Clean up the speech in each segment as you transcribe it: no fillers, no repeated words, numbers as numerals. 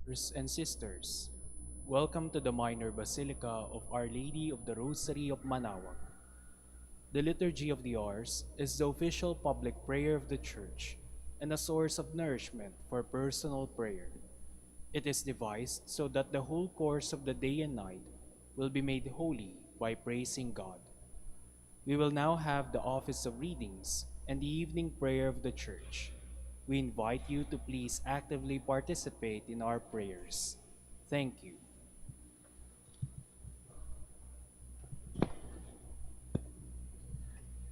Brothers and sisters, welcome to the Minor Basilica of Our Lady of the Rosary of Manaoag. The Liturgy of the Hours is the official public prayer of the Church and a source of nourishment for personal prayer. It is devised so that the whole course of the day and night will be made holy by praising God. We will now have the office of readings and the evening prayer of the Church. We invite you to please actively participate in our prayers. Thank you.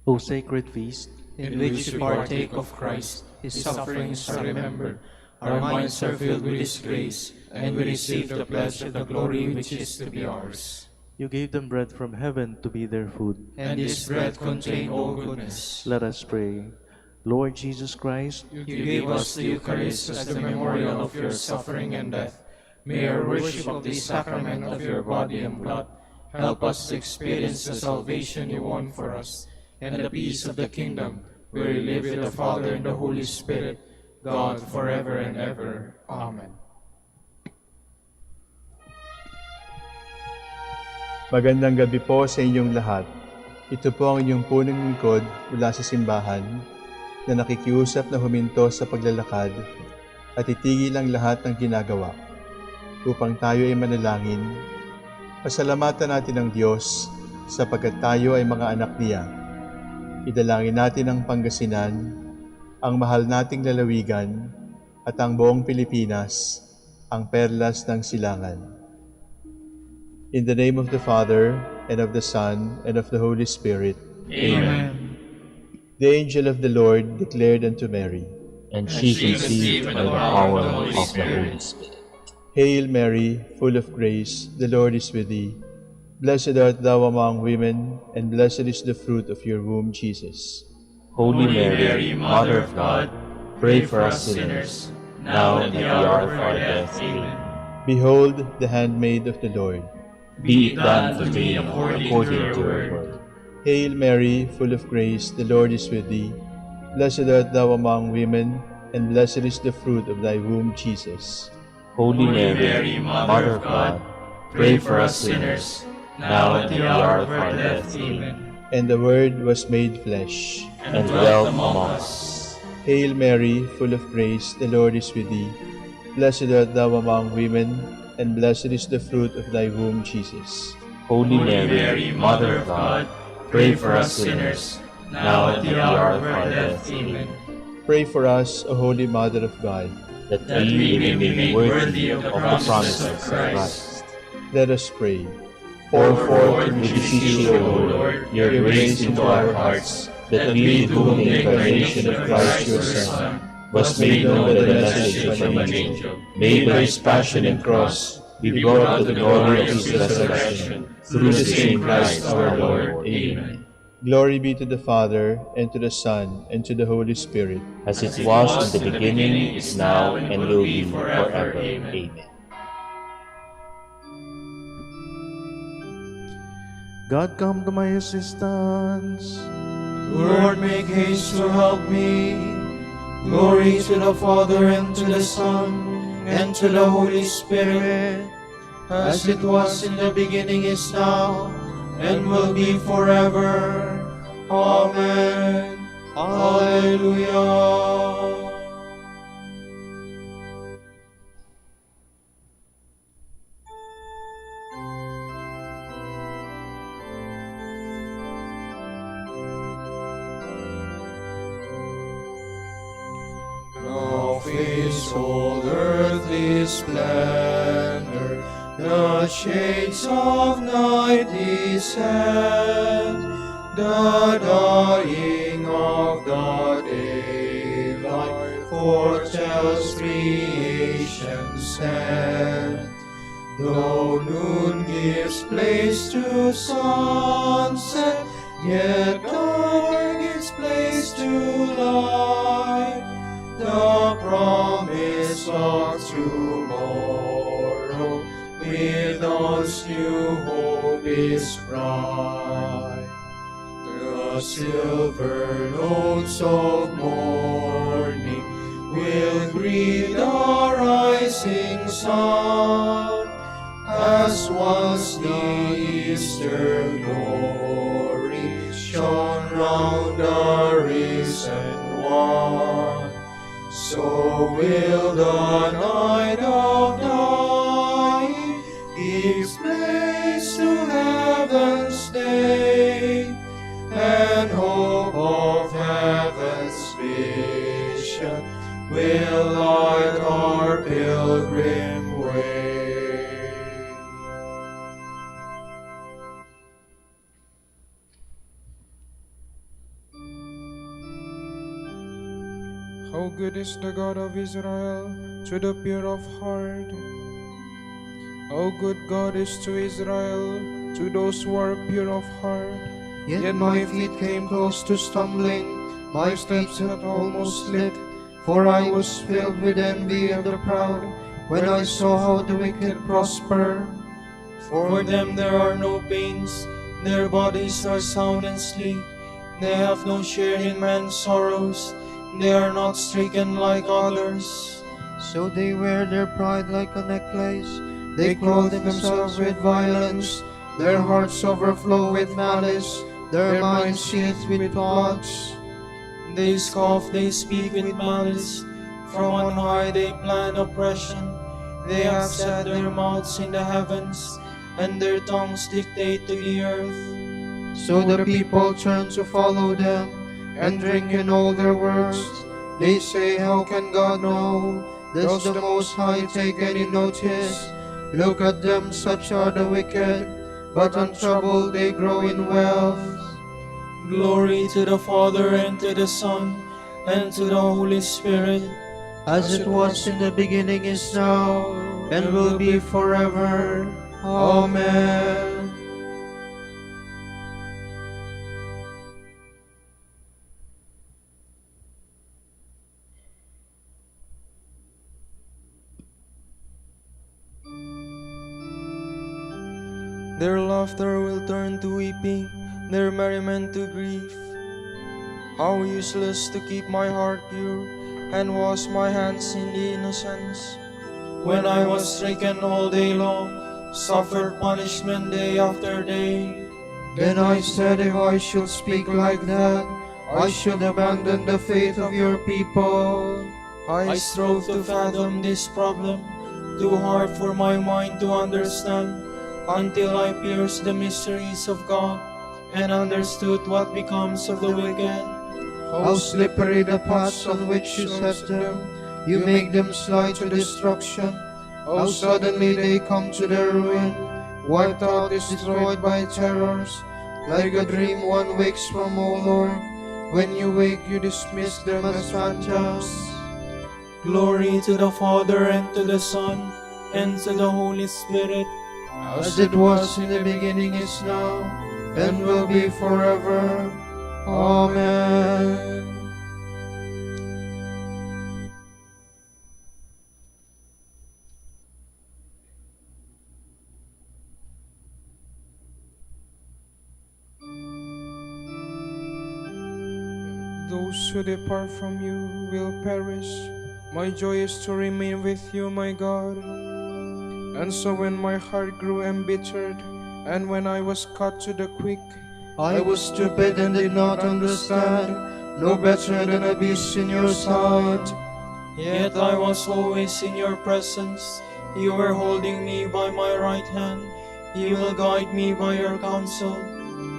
O sacred feast, in which we partake of Christ, His sufferings are remembered, our minds are filled with His grace, and we receive the pledge of the glory which is to be ours. you gave them bread from heaven to be their food. And this bread contained all goodness. Let us pray. Lord Jesus Christ, You gave us the Eucharist as the memorial of your suffering and death. May our worship of the sacrament of your body and blood help us to experience the salvation you won for us, and the peace of the kingdom, where you live with the Father and the Holy Spirit, God, forever and ever. Amen. Magandang gabi po sa inyong lahat. Ito po ang inyong punong lingkod mula sa simbahan na nakikiusap na huminto sa paglalakad at itigil ang lahat ng ginagawa upang tayo ay manalangin. Pasalamatan natin ang Diyos sapagkat tayo ay mga anak niya. Idalangin natin ang Pangasinan, ang mahal nating lalawigan, at ang buong Pilipinas, ang perlas ng silangan. In the name of the Father, and of the Son, and of the Holy Spirit. Amen. The angel of the Lord declared unto Mary, and she conceived by the power of the Holy Spirit. Hail Mary, full of grace, the Lord is with thee. Blessed art thou among women, and blessed is the fruit of your womb, Jesus. Holy Mary, Mother of God, pray for us sinners, now and at the hour of our death. Amen. Behold, the handmaid of the Lord. Be it done to me according to your word. Hail Mary, full of grace, the Lord is with thee. Blessed art thou among women, and blessed is the fruit of thy womb, Jesus. Holy Mary, Mother of God, pray for us sinners, now and at the hour of our death. Amen. And the Word was made flesh, and dwelt among us. Hail Mary, full of grace, the Lord is with thee. Blessed art thou among women, and blessed is the fruit of thy womb, Jesus. Holy Mary, Mother of God, pray for us sinners, now and at the hour of our death. Amen. Pray for us, O Holy Mother of God, that we may be made worthy of the promises of Christ. Let us pray. Pour forth, we beseech you, O Lord, your grace into our hearts, that we, to whom the incarnation of Christ your Son was made known by the message from an angel, may by his passion and cross be brought to the glory of his resurrection, through the same Christ our Lord. Amen. Glory be to the Father, and to the Son, and to the Holy Spirit. As it was in the beginning, is now, and will be forever. Amen. God, come to my assistance. Lord, make haste to help me. Glory to the Father, and to the Son, and to the Holy Spirit, as it was in the beginning, is now, and will be forever. Amen. Hallelujah. Of His whole earthly splendor, the shades of night descend. The dying of the daylight foretells creation's end. Though noon gives place to sunset, yet dark gives place to light. The promise of tomorrow with dawn's new hope is bright. The silver notes of morning will greet the rising sun. sun, as was the Easter glory, shone round the risen one. So will the night of night give place to heaven's day, and hope of heaven's vision will light our pilgrim way. How good is the God of Israel to the pure of heart. How good God is to Israel, to those who are pure of heart. Yet my feet came close to stumbling, my steps had almost slipped, for I was filled with envy of the proud, when I saw how the wicked prosper. For them there are no pains, their bodies are sound and sleek, they have no share in man's sorrows, they are not stricken like others. So they wear their pride like a necklace, they clothe themselves with violence, their hearts overflow with malice, their minds seethe with plots. They scoff, they speak with malice, from on high they plan oppression. They have set their mouths in the heavens, and their tongues dictate to the earth. So the people turn to follow them, and drink in all their words. They say, how can God know? Does the Most High take any notice? Look at them, such are the wicked, but untroubled they grow in wealth. Glory to the Father, and to the Son, and to the Holy Spirit, as it was in the beginning, is now, and will be forever. Amen. Their laughter will turn to weeping, their merriment to grief. How useless to keep my heart pure, and wash my hands in the innocence. When I was stricken all day long, suffered punishment day after day. Then I said, if I should speak like that, I should abandon the faith of your people. I strove to fathom this problem, too hard for my mind to understand, until I pierced the mysteries of God, and understood what becomes of the wicked. How slippery the paths on which you set them, you make them slide to destruction. How suddenly they come to their ruin, wiped out, destroyed by terrors. Like a dream one wakes from, O Lord. When you wake, you dismiss them as phantoms. Glory to the Father, and to the Son, and to the Holy Spirit, as it was in the beginning, is now, and will be forever. Amen. Those who depart from you will perish. My joy is to remain with you, my God. And so when my heart grew embittered, and when I was cut to the quick, I was stupid and did not understand, no better than a beast in your sight. Yet I was always in your presence. You were holding me by my right hand. You will guide me by your counsel,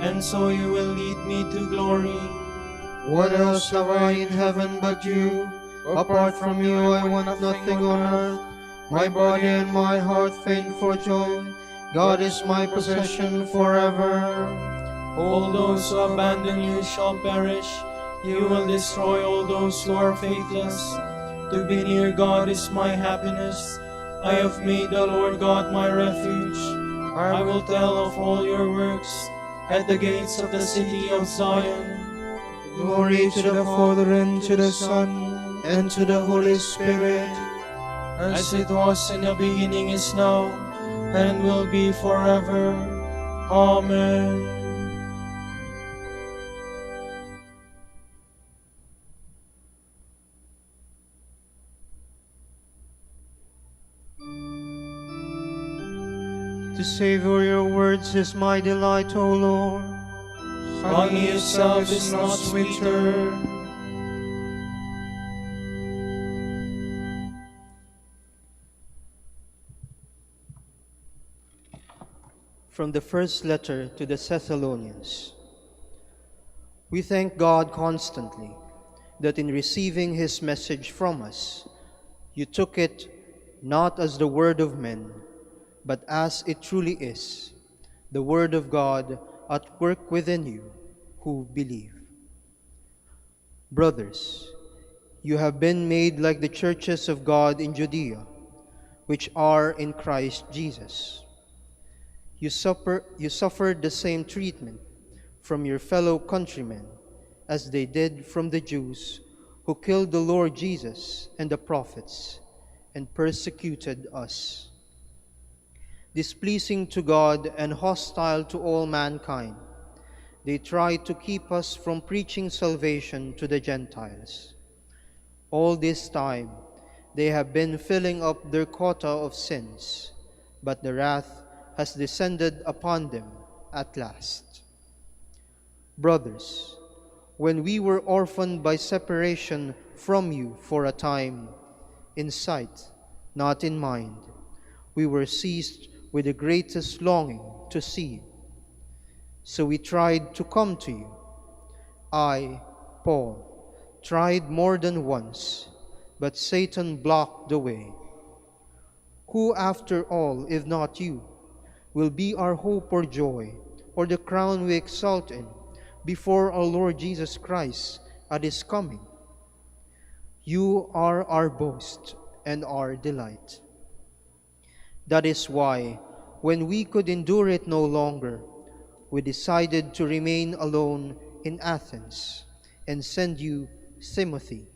and so you will lead me to glory. What else have I in heaven but you? Apart from you I want nothing on earth. My body and my heart faint for joy. God is my possession forever. All those who abandon you shall perish. You will destroy all those who are faithless. To be near God is my happiness. I have made the Lord God my refuge. I will tell of all your works at the gates of the city of Zion. Glory to the Father, and to the Son, and to the Holy Spirit, as it was in the beginning, is now, and will be forever. Amen. To savor your words is my delight, O Lord. Honey itself is not sweeter. From the first letter to the Thessalonians. We thank God constantly that in receiving his message from us, you took it not as the word of men, but as it truly is, the word of God at work within you who believe. Brothers, you have been made like the churches of God in Judea, which are in Christ Jesus. You suffered the same treatment from your fellow countrymen as they did from the Jews who killed the Lord Jesus and the prophets and persecuted us. Displeasing to God and hostile to all mankind, they tried to keep us from preaching salvation to the Gentiles. All this time, they have been filling up their quota of sins, but the wrath has descended upon them at last. Brothers, when we were orphaned by separation from you for a time, in sight, not in mind, we were seized with the greatest longing to see you. So we tried to come to you. I, Paul, tried more than once, but Satan blocked the way. Who, after all, if not you, will be our hope or joy, or the crown we exult in before our Lord Jesus Christ at his coming? You are our boast and our delight. That is why, when we could endure it no longer, we decided to remain alone in Athens and send you Timothy.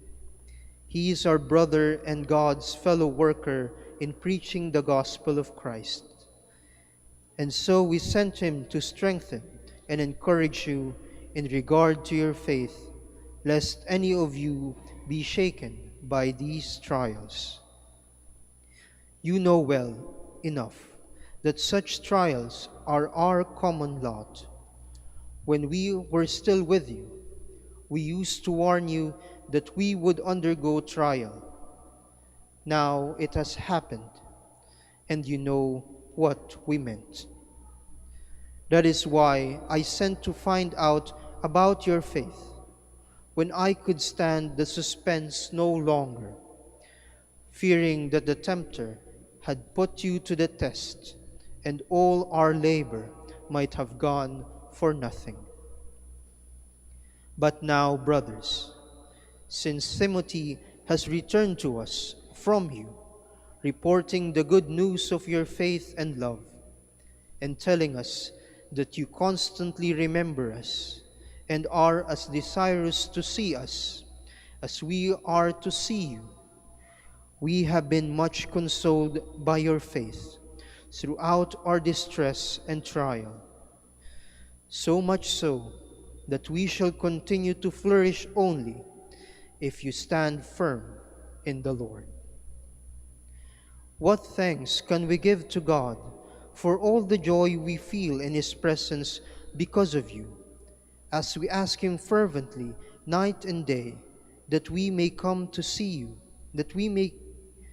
He is our brother and God's fellow worker in preaching the gospel of Christ. And so we sent him to strengthen and encourage you in regard to your faith, lest any of you be shaken by these trials. You know well enough that such trials are our common lot. When we were still with you, we used to warn you that we would undergo trial. Now it has happened, and you know what we meant. That is why I sent to find out about your faith, when I could stand the suspense no longer, fearing that the tempter had put you to the test, and all our labor might have gone for nothing. But now, brothers, since Timothy has returned to us from you, reporting the good news of your faith and love, and telling us that you constantly remember us and are as desirous to see us as we are to see you, we have been much consoled by your faith throughout our distress and trial, so much so that we shall continue to flourish only if you stand firm in the Lord. What thanks can we give to God for all the joy we feel in his presence because of you, as we ask him fervently night and day that we may come to see you, that we may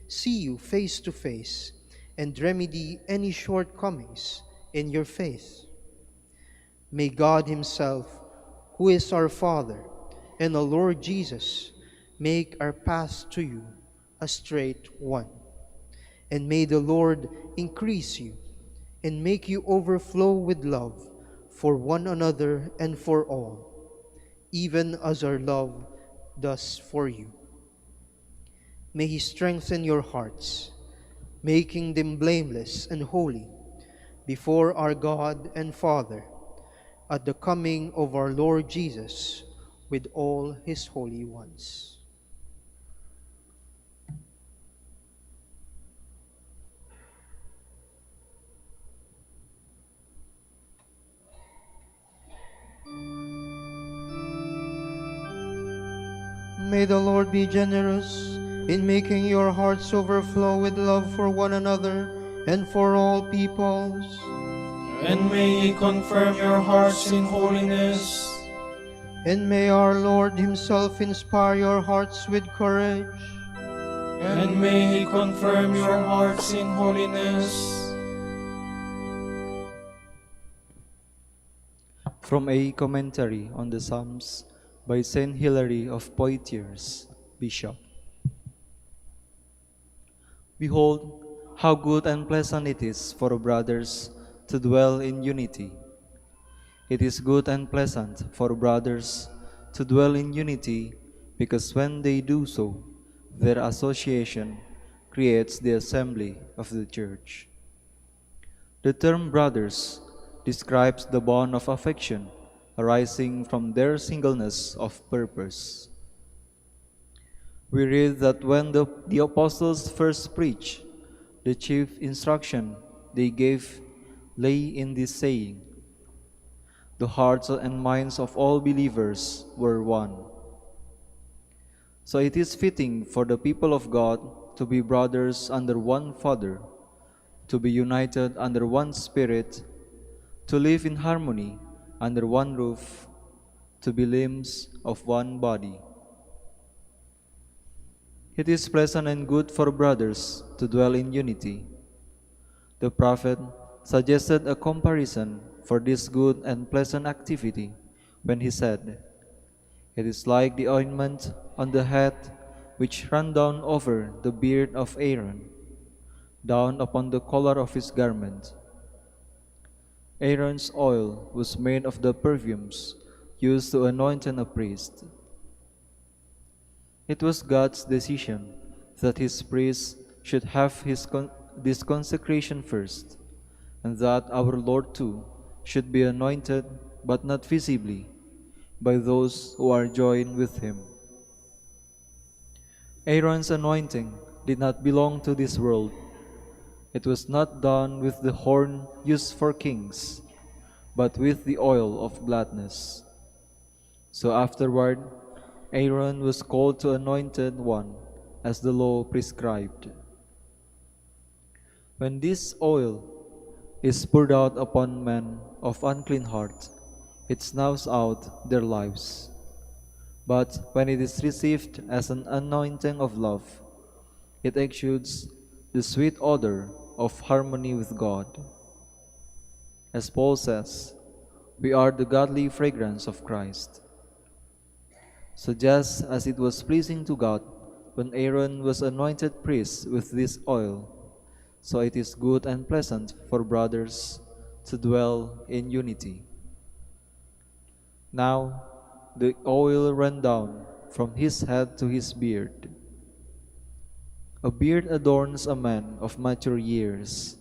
see you face to face and remedy any shortcomings in your faith. May God himself, who is our Father, and the Lord Jesus make our path to you a straight one. And may the Lord increase you and make you overflow with love for one another and for all, even as our love does for you. May he strengthen your hearts, making them blameless and holy before our God and Father at the coming of our Lord Jesus with all his holy ones. May the Lord be generous in making your hearts overflow with love for one another and for all peoples. And may He confirm your hearts in holiness. And may our Lord Himself inspire your hearts with courage. And may He confirm your hearts in holiness. From a commentary on the Psalms by Saint Hilary of Poitiers, Bishop. Behold, how good and pleasant it is for brothers to dwell in unity. It is good and pleasant for brothers to dwell in unity because when they do so, their association creates the assembly of the Church. The term brothers describes the bond of affection arising from their singleness of purpose. We read that when the apostles first preached, the chief instruction they gave lay in this saying: the hearts and minds of all believers were one. So it is fitting for the people of God to be brothers under one Father, to be united under one Spirit, to live in harmony under one roof, to be limbs of one body. It is pleasant and good for brothers to dwell in unity. The prophet suggested a comparison for this good and pleasant activity when he said, "It is like the ointment on the head which ran down over the beard of Aaron, down upon the collar of his garment." Aaron's oil was made of the perfumes used to anoint a priest. It was God's decision that his priest should have this consecration first, and that our Lord too should be anointed, but not visibly, by those who are joined with him. Aaron's anointing did not belong to this world. It was not done with the horn used for kings, but with the oil of gladness. So afterward, Aaron was called to anointed one, as the law prescribed. When this oil is poured out upon men of unclean heart, it snuffs out their lives. But when it is received as an anointing of love, it exudes the sweet odor of harmony with God. As Paul says, we are the godly fragrance of Christ. So just as it was pleasing to God when Aaron was anointed priest with this oil, so it is good and pleasant for brothers to dwell in unity. Now the oil ran down from his head to his beard. A beard adorns a man of mature years.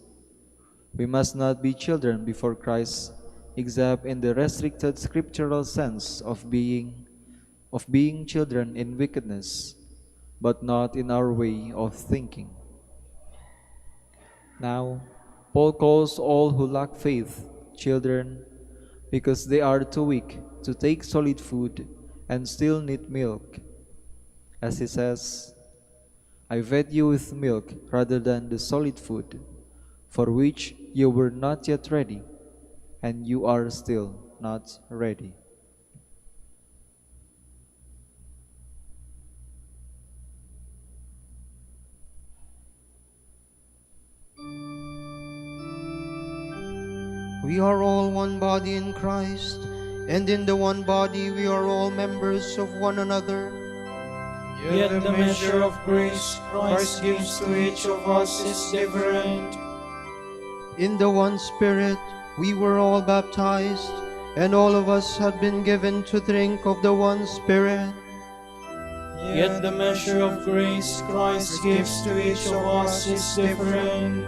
We must not be children before Christ, except in the restricted scriptural sense of being children in wickedness, but not in our way of thinking. Now, Paul calls all who lack faith children, because they are too weak to take solid food and still need milk. As he says, "I fed you with milk rather than the solid food, for which you were not yet ready, and you are still not ready." We are all one body in Christ, and in the one body we are all members of one another. Yet the measure of grace Christ gives to each of us is different. In the one Spirit we were all baptized, and all of us had been given to drink of the one Spirit. Yet the measure of grace Christ gives to each of us is different.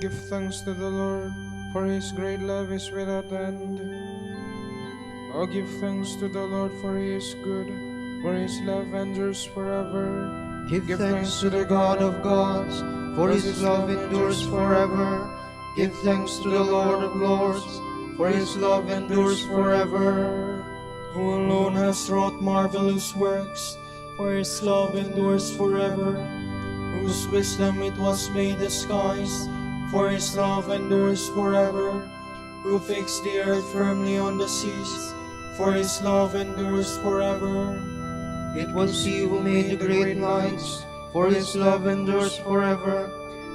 give thanks to the Lord, for his great love is without end. Oh, give thanks to the Lord, for he is good, for his love endures forever. Give thanks to the God of gods, for his love endures forever. Give thanks to the Lord of lords, for his love endures forever. Who alone has wrought marvelous works, for his love endures forever. Whose wisdom it was made the skies, for his love endures forever. Who fixed the earth firmly on the seas, for his love endures forever. It was he who made the great lights, for his love endures forever.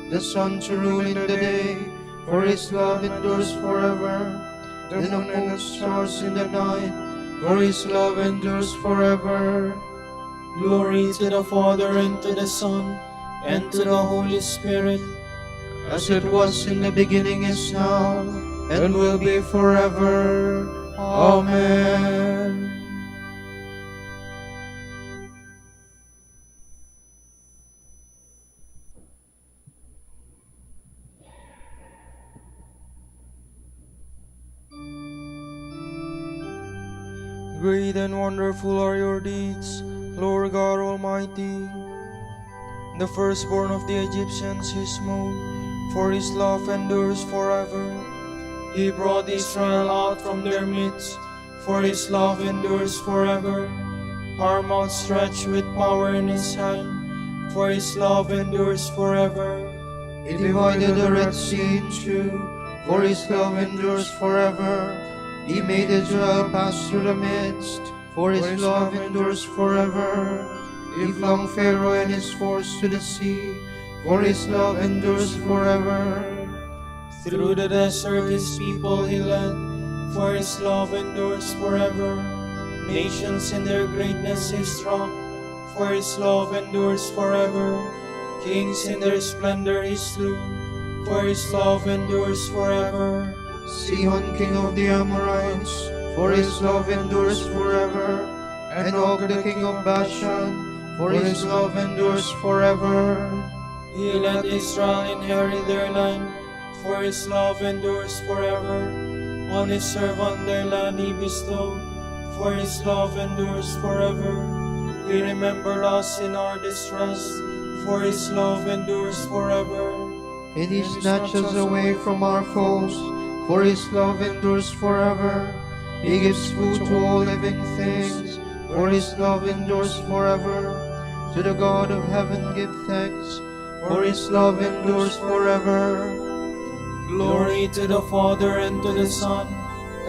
The sun to rule in the day, for his love endures forever. The moon and the stars in the night, for his love endures forever. Glory to the Father, and to the Son, and to the Holy Spirit, As it was in the beginning, is now, and will be forever. Amen. Great and wonderful are your deeds, Lord God Almighty. The firstborn of the Egyptians he smote, for his love endures forever. he brought Israel out from their midst, for his love endures forever. Arm outstretched with power in his hand, for his love endures forever. He divided the Red Sea in two, for his love endures forever. He made Israel pass through the midst, for his love endures forever. He flung Pharaoh and his force to the sea, for his love endures forever. Through the desert his people he led, for his love endures forever. Nations in their greatness he struck, for his love endures forever. Kings in their splendor he slew, for his love endures forever. Sihon, king of the Amorites, for his love endures forever. And Og, the king of Bashan, for his love endures forever. He let Israel inherit their land, for his love endures forever. On his servant their land he bestowed, for his love endures forever. He remembered us in our distress, for his love endures forever. And he snatches us away from our foes, for his love endures forever. He gives food to all living things, for his love endures forever. To the God of heaven give thanks, for his love endures forever. Glory to the Father, and to the Son,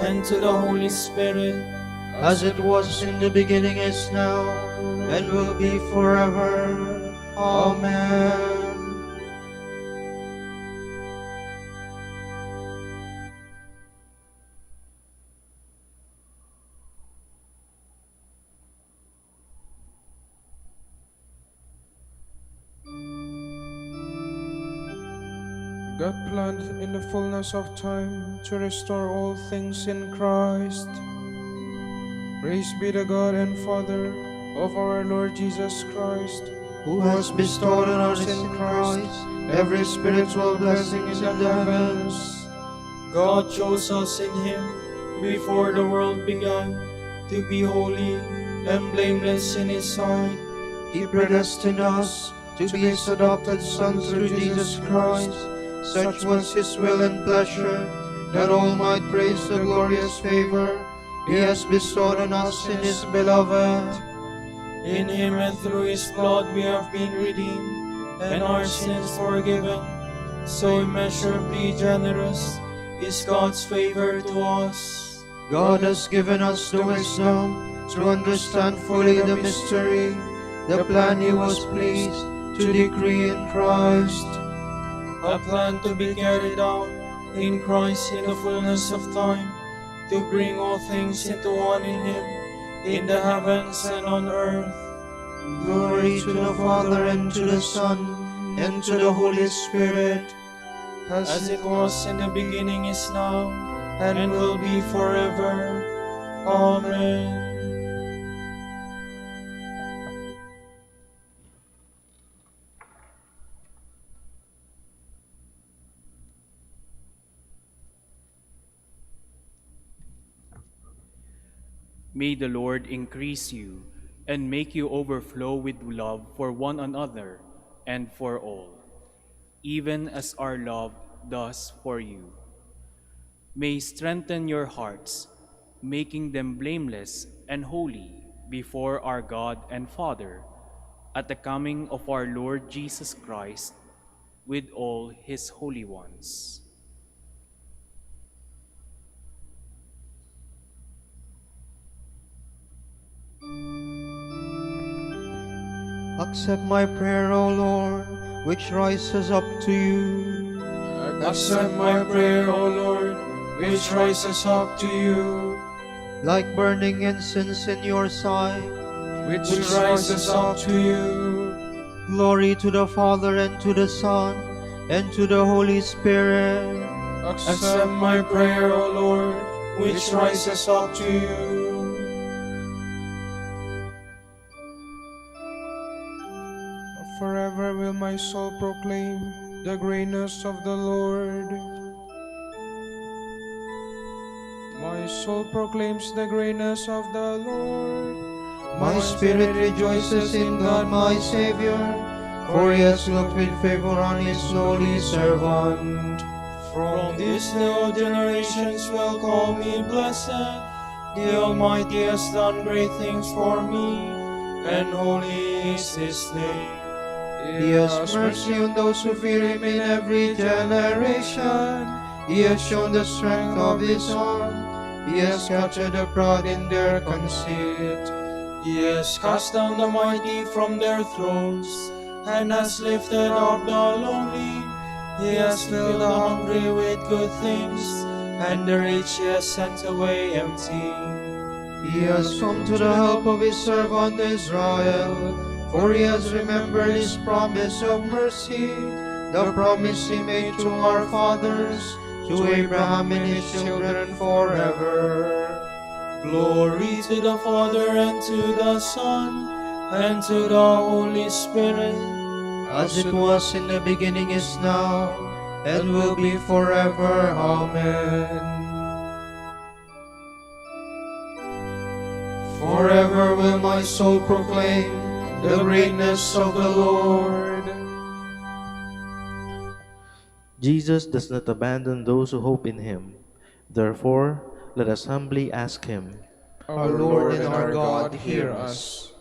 and to the Holy Spirit, As it was in the beginning, is now, and will be forever. Amen. God planned in the fullness of time to restore all things in Christ. Praise be the God and Father of our Lord Jesus Christ, Who has bestowed on us in Christ every spiritual blessing in the heavens. God chose us in him before the world began to be holy and blameless in his sight. He predestined us to be his adopted sons through Jesus Christ. Such was his will and pleasure, that all might praise the glorious favor he has bestowed on us in his beloved. In him and through his blood we have been redeemed, and our sins forgiven. So immeasurably generous is God's favor to us. God has given us the wisdom to understand fully the mystery, the plan he was pleased to decree in Christ. A plan to be carried out in Christ in the fullness of time, to bring all things into one in him, in the heavens and on earth. Glory to the Father, and to the Son, and to the Holy Spirit, As it was in the beginning, is now, and will be forever. Amen. May the Lord increase you and make you overflow with love for one another and for all, even as our love does for you. May strengthen your hearts, making them blameless and holy before our God and Father at the coming of our Lord Jesus Christ with all his holy ones. Accept my prayer, O Lord, which rises up to you. Accept my prayer, O Lord, which rises up to you, Like burning incense in your sight. which rises up to you. Glory to the Father, and to the Son, and to the Holy Spirit. Accept my prayer, O Lord, which rises up to you. Forever will my soul proclaim the greatness of the Lord. My soul proclaims the greatness of the Lord. My spirit rejoices in God my Savior, for he has looked with favor on his lowly servant. From these new generations will call me blessed. The Almighty has done great things for me, and holy is his name. He has mercy on those who fear him in every generation. He has shown the strength of his arm. He has captured the proud in their conceit. He has cast down the mighty from their thrones, and has lifted up the lowly. He has filled the hungry with good things, and the rich he has sent away empty. He has come to the help of his servant Israel, for he has remembered his promise of mercy, the promise he made to our fathers, to Abraham and his children forever. Glory to the Father, and to the Son, and to the Holy Spirit, As it was in the beginning, is now, and will be forever. Amen. Forever will my soul proclaim the greatness of the Lord. Jesus does not abandon those who hope in him. Therefore, let us humbly ask him. Our Lord and our God, hear us.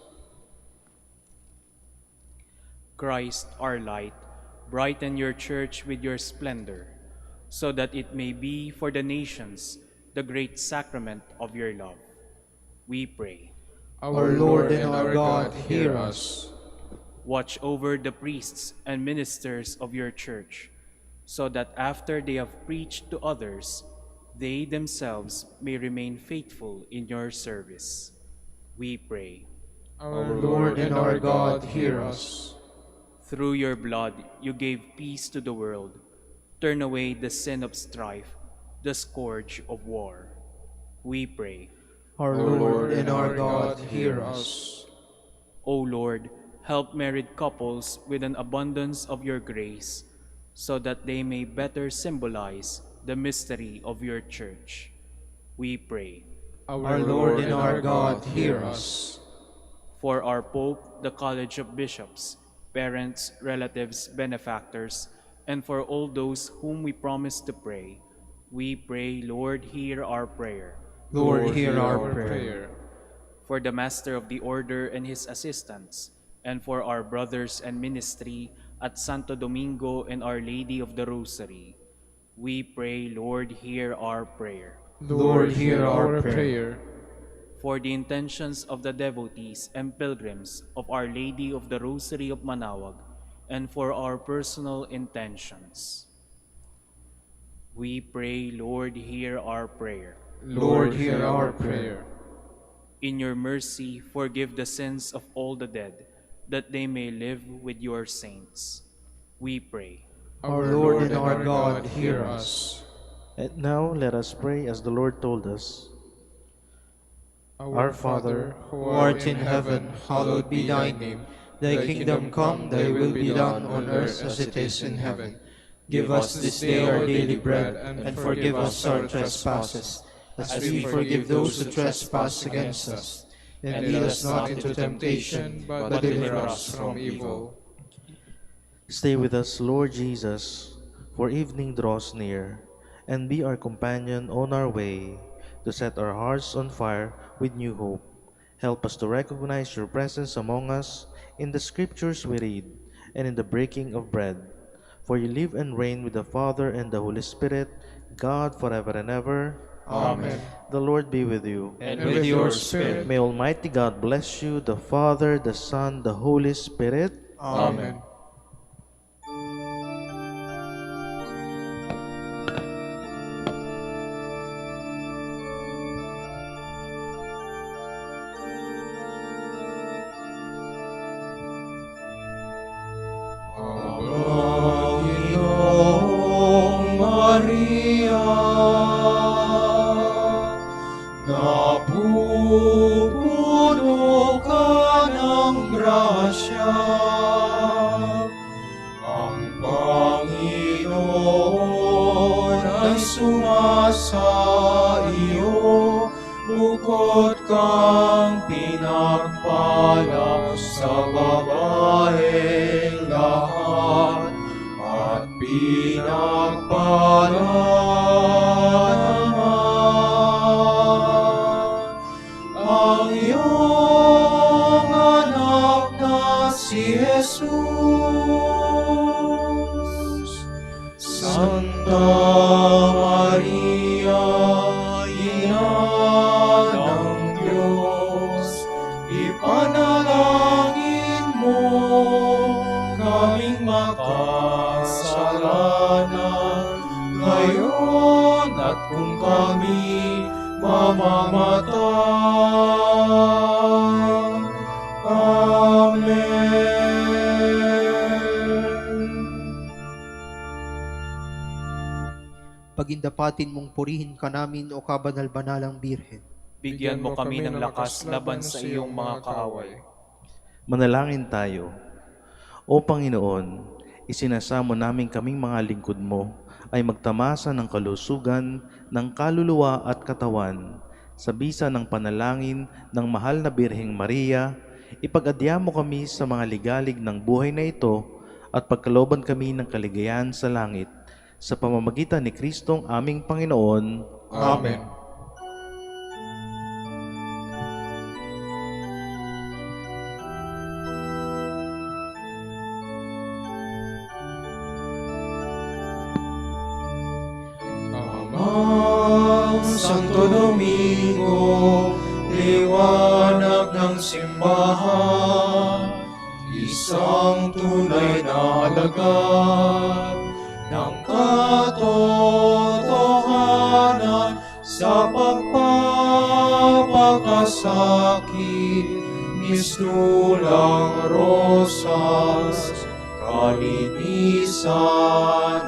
Christ, our light, brighten your church with your splendor, so that it may be for the nations the great sacrament of your love. We pray. Our Lord and our God, hear us. Watch over the priests and ministers of your church, so that after they have preached to others, they themselves may remain faithful in your service. We pray. Our Lord and our God, hear us. Through your blood you gave peace to the world. Turn away the sin of strife, the scourge of war. We pray. Our Lord and our God, hear us. O Lord, help married couples with an abundance of your grace, so that they may better symbolize the mystery of your church. We pray. Our Lord and our God, hear us. For our Pope, the College of Bishops, parents, relatives, benefactors, and for all those whom we promise to pray, we pray, Lord, hear our prayer. Lord, hear our prayer. For the Master of the Order and his assistants, and for our brothers and ministry at Santo Domingo and Our Lady of the Rosary, we pray, Lord, hear our prayer. Lord, hear our prayer. For the intentions of the devotees and pilgrims of Our Lady of the Rosary of Manaoag, and for our personal intentions, we pray, Lord, hear our prayer. Lord, hear our prayer. In your mercy, forgive the sins of all the dead, that they may live with your saints. We pray. Our Lord and our God, hear us. And now let us pray as the Lord told us. Our Father, who art in heaven, hallowed be thy name. Thy kingdom come, thy will be done on earth as it is in heaven. Give us this day our daily bread, and forgive us our trespasses, as we forgive those who trespass against us. And lead us not into temptation, but deliver us from evil. Stay with us, Lord Jesus, for evening draws near, and be our companion on our way to set our hearts on fire with new hope. Help us to recognize your presence among us in the scriptures we read and in the breaking of bread. For you live and reign with the Father and the Holy Spirit, God forever and ever. Amen. The Lord be with you. And with your spirit. May Almighty God bless you, the Father, the Son, the Holy Spirit. Amen. Panginoong Maria, napupuno ka ng grasya. Ang Panginoon ay sumasa iyo, bukod kang pinagpala sa babaeng lahat, at pinagpala naman ang iyong anak na si Jesus. Santa Maria, Ina ng Diyos, ipanalangin mo kaming makasalanan, ngayon at kung kami mamamatay. Amen. Pagindapatin mong purihin ka namin, O kabanal-banalang Birhen. Bigyan mo kami ng lakas laban sa iyong mga kaaway. Manalangin tayo. O Panginoon, isinasamo namin kaming mga lingkod mo ay magtamasa ng kalusugan ng kaluluwa at katawan sa bisa ng panalangin ng mahal na Birheng Maria. Ipag-adya mo kami sa mga ligalig ng buhay na ito at pagkalooban kami ng kaligayahan sa langit sa pamamagitan ni Kristong aming Panginoon. Amen. Amang Santo Domingo, liwanag ng simbahan, isang tunay na alagad ng katotohanan sa pagpapakasakit, mistulang rosas, kalinisan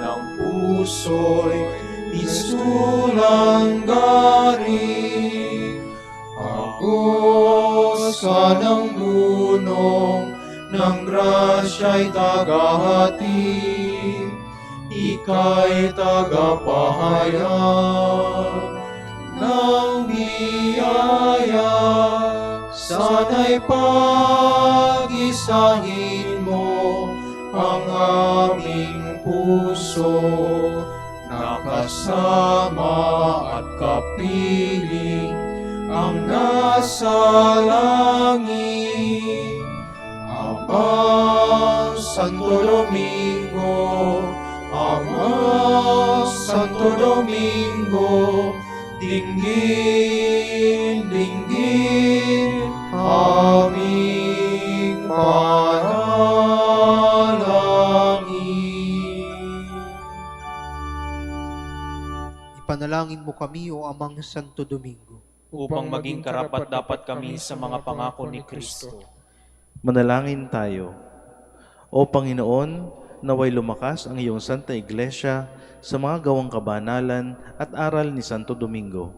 ng puso'y mistulang garing. Agos ka ng dunong ng grasya'y tagahatid, ika'y tagapahayag ng biyaya. Sana'y pag-isahin mo ang aming puso, nakasama at kapiling ang nasa langit. Ama Santo Domingo, Ama Santo Domingo, dinggin, dinggin aming panalangin. Ipanalangin mo kami, O Amang Santo Domingo, upang maging karapat-dapat kami sa mga pangako ni Kristo. Manalangin tayo. O Panginoon, naway lumakas ang iyong Santa Iglesia sa mga gawang kabanalan at aral ni Santo Domingo.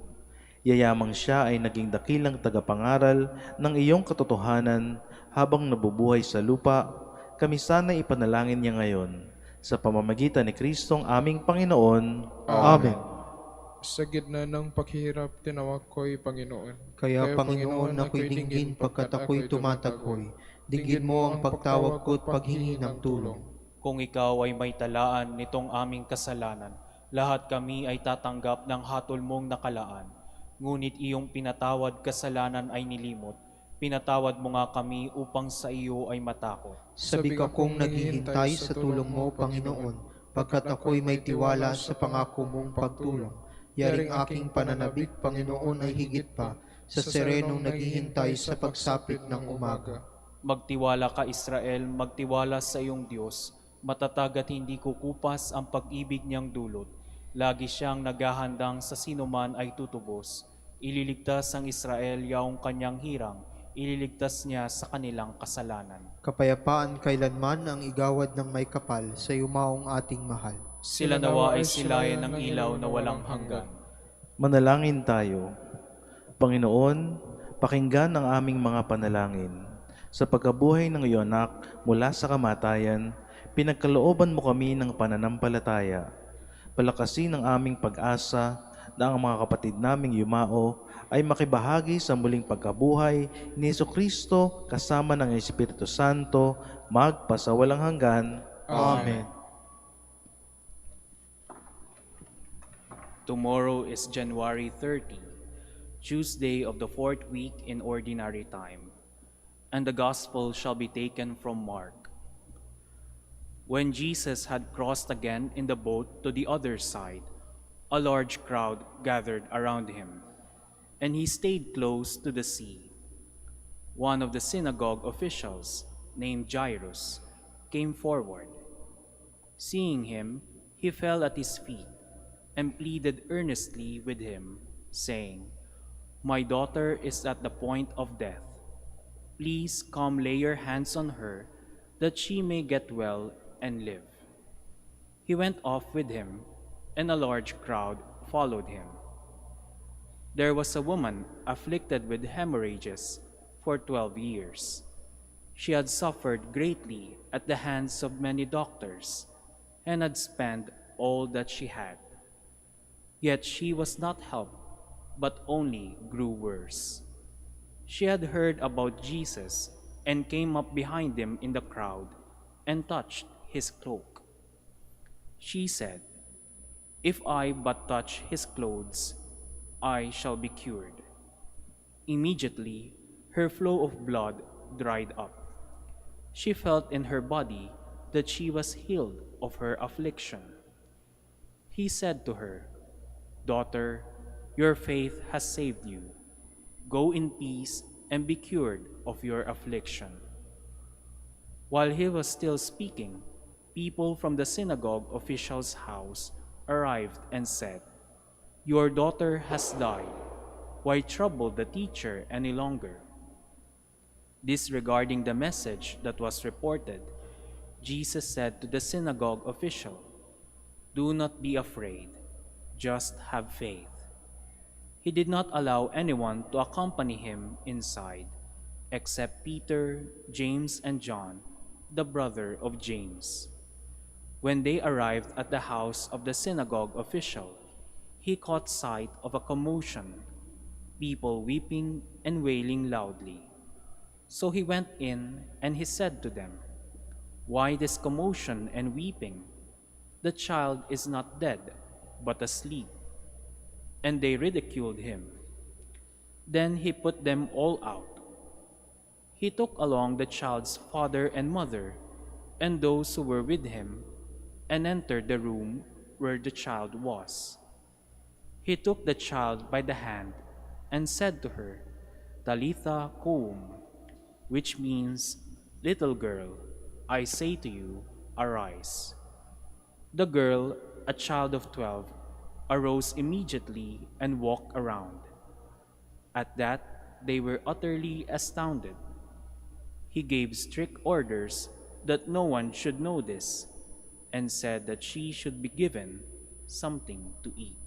Yayamang siya ay naging dakilang tagapangaral ng iyong katotohanan habang nabubuhay sa lupa. Kami sana ipanalangin niya ngayon sa pamamagitan ni Kristong aming Panginoon. Amen. Sa gitna ng paghihirap, tinawag ko'y Panginoon. Kaya Panginoon, ako'y dinggin pagkat ako'y tumataghoy. Dinggin mo ang pagtawag ko't paghingi ng tulong. Kung ikaw ay may talaan nitong aming kasalanan, lahat kami ay tatanggap ng hatol mong nakalaan. Ngunit iyong pinatawad kasalanan ay nilimot. Pinatawad mo nga kami upang sa iyo ay matakot. Sabik akong naghihintay sa tulong mo, Panginoon, pagkat ako'y may tiwala sa pangako mong pagtulong. Yaring aking pananabik, Panginoon, ay higit pa sa serenong naghihintay sa pagsapit ng umaga. Magtiwala ka, Israel, magtiwala sa iyong Diyos. Matatag at hindi kukupas ang pag-ibig niyang dulot. Lagi siyang naghahandang sa sinuman ay tutubos. Ililigtas ang Israel yaong kanyang hirang. Ililigtas niya sa kanilang kasalanan. Kapayapaan kailanman ang igawad ng may kapal sa yumaong ating mahal. Sila nawa ay silayan ng ilaw na walang hanggan. Manalangin tayo. Panginoon, pakinggan ang aming mga panalangin. Sa pagkabuhay ng iyong anak mula sa kamatayan, pinagkalooban mo kami ng pananampalataya. Palakasin ang aming pag-asa na ang mga kapatid naming yumao ay makibahagi sa muling pagkabuhay ni Jesucristo kasama ng Espiritu Santo magpasawalang hanggan. Amen. Tomorrow is January 30, Tuesday of the 4th week in Ordinary Time, and the Gospel shall be taken from Mark. When Jesus had crossed again in the boat to the other side, a large crowd gathered around him, and he stayed close to the sea. One of the synagogue officials, named Jairus, came forward. Seeing him, he fell at his feet and pleaded earnestly with him, saying, "My daughter is at the point of death. Please come lay your hands on her, that she may get well and live." He went off with him, and a large crowd followed him. There was a woman afflicted with hemorrhages for 12 years. She had suffered greatly at the hands of many doctors, and had spent all that she had. Yet she was not helped, but only grew worse. She had heard about Jesus and came up behind him in the crowd and touched his cloak. She said, "If I but touch his clothes, I shall be cured." Immediately, her flow of blood dried up. She felt in her body that she was healed of her affliction. He said to her, "Daughter, your faith has saved you. Go in peace and be cured of your affliction." While he was still speaking, people from the synagogue official's house arrived and said, "Your daughter has died. Why trouble the teacher any longer?" Disregarding the message that was reported, Jesus said to the synagogue official, "Do not be afraid, just have faith." He did not allow anyone to accompany him inside, except Peter, James, and John, the brother of James. When they arrived at the house of the synagogue official, he caught sight of a commotion, people weeping and wailing loudly. So he went in and he said to them, "Why this commotion and weeping? The child is not dead, but asleep." And they ridiculed him. Then he put them all out. He took along the child's father and mother, and those who were with him, and entered the room where the child was. He took the child by the hand and said to her, "Talitha koum," which means, "Little girl, I say to you, arise." The girl, a child of 12, arose immediately and walked around. At that, they were utterly astounded. He gave strict orders that no one should know this, and said that she should be given something to eat.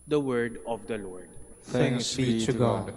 The word of the Lord. Thanks be to God.